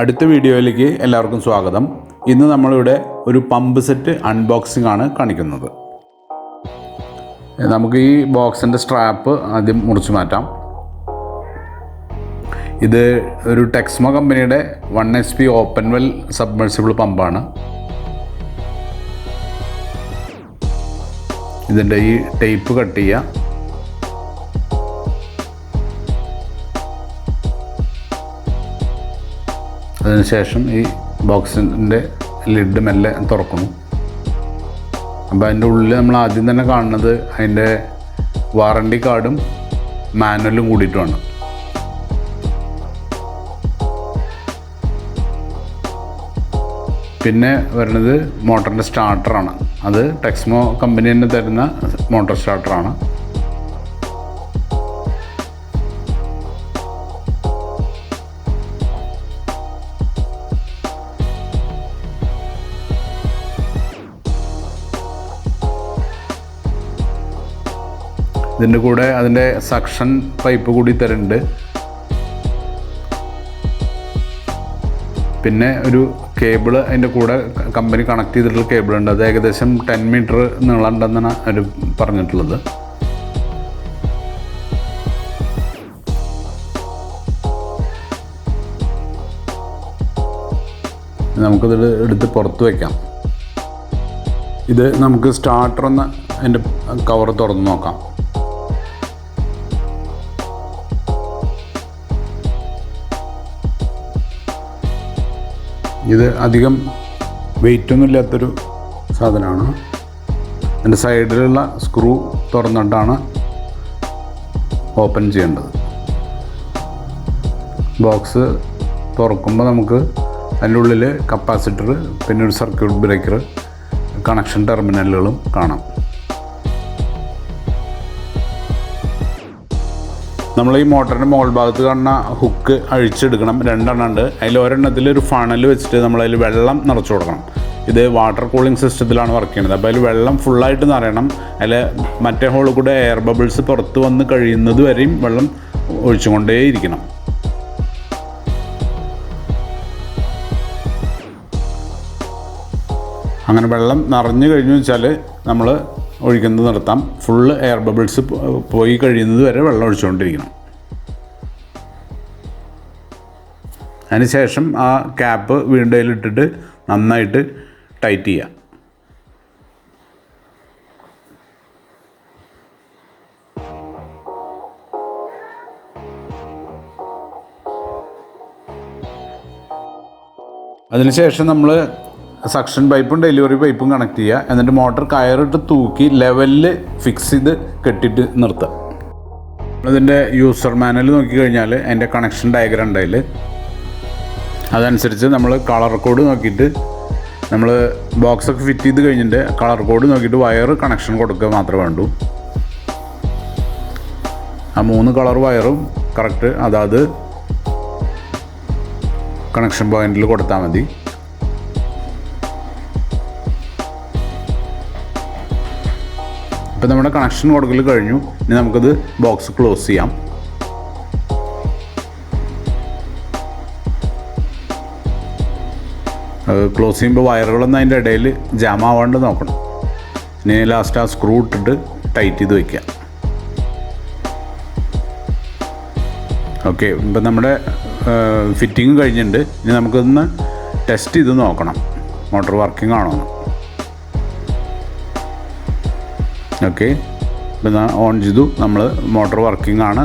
അടുത്ത വീഡിയോയിലേക്ക് എല്ലാവർക്കും സ്വാഗതം. ഇന്ന് നമ്മളിവിടെ ഒരു പമ്പ് സെറ്റ് അൺബോക്സിംഗ് ആണ് കാണിക്കുന്നത്. നമുക്ക് ഈ ബോക്സിൻ്റെ സ്ട്രാപ്പ് ആദ്യം മുറിച്ച് മാറ്റാം. ഇത് ഒരു ടെക്സ്മോ കമ്പനിയുടെ 1 HP ഓപ്പൺ വെൽ സബ്മർസിബിൾ പമ്പാണ്. ഇതിൻ്റെ ഈ ടേപ്പ് കട്ട് ചെയ്യുക. അതിനുശേഷം ഈ ബോക്സിൻ്റെ ലിഡ് മെല്ലെ തുറക്കണം. അപ്പോൾ അതിൻ്റെ ഉള്ളിൽ നമ്മൾ ആദ്യം തന്നെ കാണുന്നത് അതിൻ്റെ വാറണ്ടി കാർഡും മാനുവലും കൂടിയിട്ടുമാണ്. പിന്നെ വരുന്നത് മോട്ടറിൻ്റെ സ്റ്റാർട്ടറാണ്. അത് ടെക്സ്മോ കമ്പനി തന്നെ തരുന്ന മോട്ടോർ സ്റ്റാർട്ടറാണ്. ഇതിൻ്റെ കൂടെ അതിൻ്റെ സക്ഷൻ പൈപ്പ് കൂടി തരുന്നുണ്ട്. പിന്നെ ഒരു കേബിൾ അതിൻ്റെ കൂടെ കമ്പനി കണക്ട് ചെയ്തിട്ടുള്ള കേബിളുണ്ട്. അത് ഏകദേശം 10 മീറ്റർ നീളമുണ്ടെന്നാണ് അവർ പറഞ്ഞിട്ടുള്ളത്. നമുക്കിത് എടുത്ത് പുറത്ത് വയ്ക്കാം. ഇത് നമുക്ക് സ്റ്റാർട്ടറൊന്ന് അതിൻ്റെ കവർ തുറന്ന് നോക്കാം. ഇത് അധികം വെയിറ്റൊന്നും ഇല്ലാത്തൊരു സാധനമാണ്. അതിൻ്റെ സൈഡിലുള്ള സ്ക്രൂ തുറന്നിട്ടാണ് ഓപ്പൺ ചെയ്യേണ്ടത്. ബോക്സ് തുറക്കുമ്പോൾ നമുക്ക് അതിൻ്റെ ഉള്ളിൽ കപ്പാസിറ്റർ, പിന്നെ ഒരു സർക്യൂട്ട് ബ്രേക്കർ, കണക്ഷൻ ടെർമിനലുകളും കാണാം. നമ്മൾ ഈ മോട്ടറിൻ്റെ മുകൾ ഭാഗത്ത് കാണുന്ന ഹുക്ക് അഴിച്ചെടുക്കണം. 2 എണ്ണം ഉണ്ട്. അതിൽ ഒരെണ്ണത്തിൽ ഒരു ഫണൽ വെച്ചിട്ട് നമ്മളതിൽ വെള്ളം നിറച്ച് കൊടുക്കണം. ഇത് വാട്ടർ കൂളിംഗ് സിസ്റ്റത്തിലാണ് വർക്ക് ചെയ്യുന്നത്. അപ്പോൾ അതിൽ വെള്ളം ഫുള്ളായിട്ട് നിറയണം. അതിൽ മറ്റേ ഹോളിൽ കൂടെ എയർ ബബിൾസ് പുറത്ത് വന്ന് കഴിയുന്നത് വരെയും വെള്ളം ഒഴിച്ചുകൊണ്ടേയിരിക്കണം. അങ്ങനെ വെള്ളം നിറഞ്ഞു കഴിഞ്ഞു വെച്ചാൽ നമ്മൾ ഒഴിക്കുന്നത് നിർത്താം. ഫുള്ള് എയർ ബബിൾസ് പോയി കഴിയുന്നത് വരെ വെള്ളം ഒഴിച്ചുകൊണ്ടിരിക്കണം. അതിനുശേഷം ആ ക്യാപ്പ് വീണ്ടും അതിലിട്ടിട്ട് നന്നായിട്ട് ടൈറ്റ് ചെയ്യുക. അതിനുശേഷം നമ്മൾ സക്ഷൻ പൈപ്പും ഡെലിവറി പൈപ്പും കണക്ട് ചെയ്യുക. എന്നിട്ട് മോട്ടർ കയറിട്ട് തൂക്കി ലെവലിൽ ഫിക്സ് ചെയ്ത് കെട്ടിയിട്ട് നിർത്തുക. അതിൻ്റെ യൂസർ മാനുവൽ നോക്കിക്കഴിഞ്ഞാൽ അതിൻ്റെ കണക്ഷൻ ഡയഗ്രാം ഉണ്ട്. അതിൽ അതനുസരിച്ച് നമ്മൾ കളർ കോഡ് നോക്കിയിട്ട് നമ്മൾ ബോക്സൊക്കെ ഫിറ്റ് ചെയ്ത് കഴിഞ്ഞിട്ട് കളർ കോഡ് നോക്കിയിട്ട് വയർ കണക്ഷൻ കൊടുക്കുക മാത്രമേ വേണ്ടൂ. ആ 3 കളർ വയറും കറക്റ്റ് അതാത് കണക്ഷൻ പോയിന്റിൽ കൊടുത്താൽ മതി. ഇപ്പോൾ നമ്മുടെ കണക്ഷൻ കൊടുക്കൽ കഴിഞ്ഞു. ഇനി നമുക്കത് ബോക്സ് ക്ലോസ് ചെയ്യാം. ക്ലോസ് ചെയ്യുമ്പോൾ വയറുകളൊന്നും അതിൻ്റെ ഇടയിൽ ജാം ആവാണ്ട് നോക്കണം. ഇനി ലാസ്റ്റ് ആ സ്ക്രൂ ഇട്ടിട്ട് ടൈറ്റ് ചെയ്ത് വയ്ക്കുക. ഓക്കെ, ഇപ്പം നമ്മുടെ ഫിറ്റിങ് കഴിഞ്ഞിട്ടുണ്ട്. ഇനി നമുക്കൊന്ന് ടെസ്റ്റ് ചെയ്ത് നോക്കണം മോട്ടോർ വർക്കിംഗ് ആണോ. ഓക്കെ, ഇപ്പം ഓൺ ചെയ്തു. നമ്മൾ മോട്ടോർ വർക്കിംഗ് ആണ്.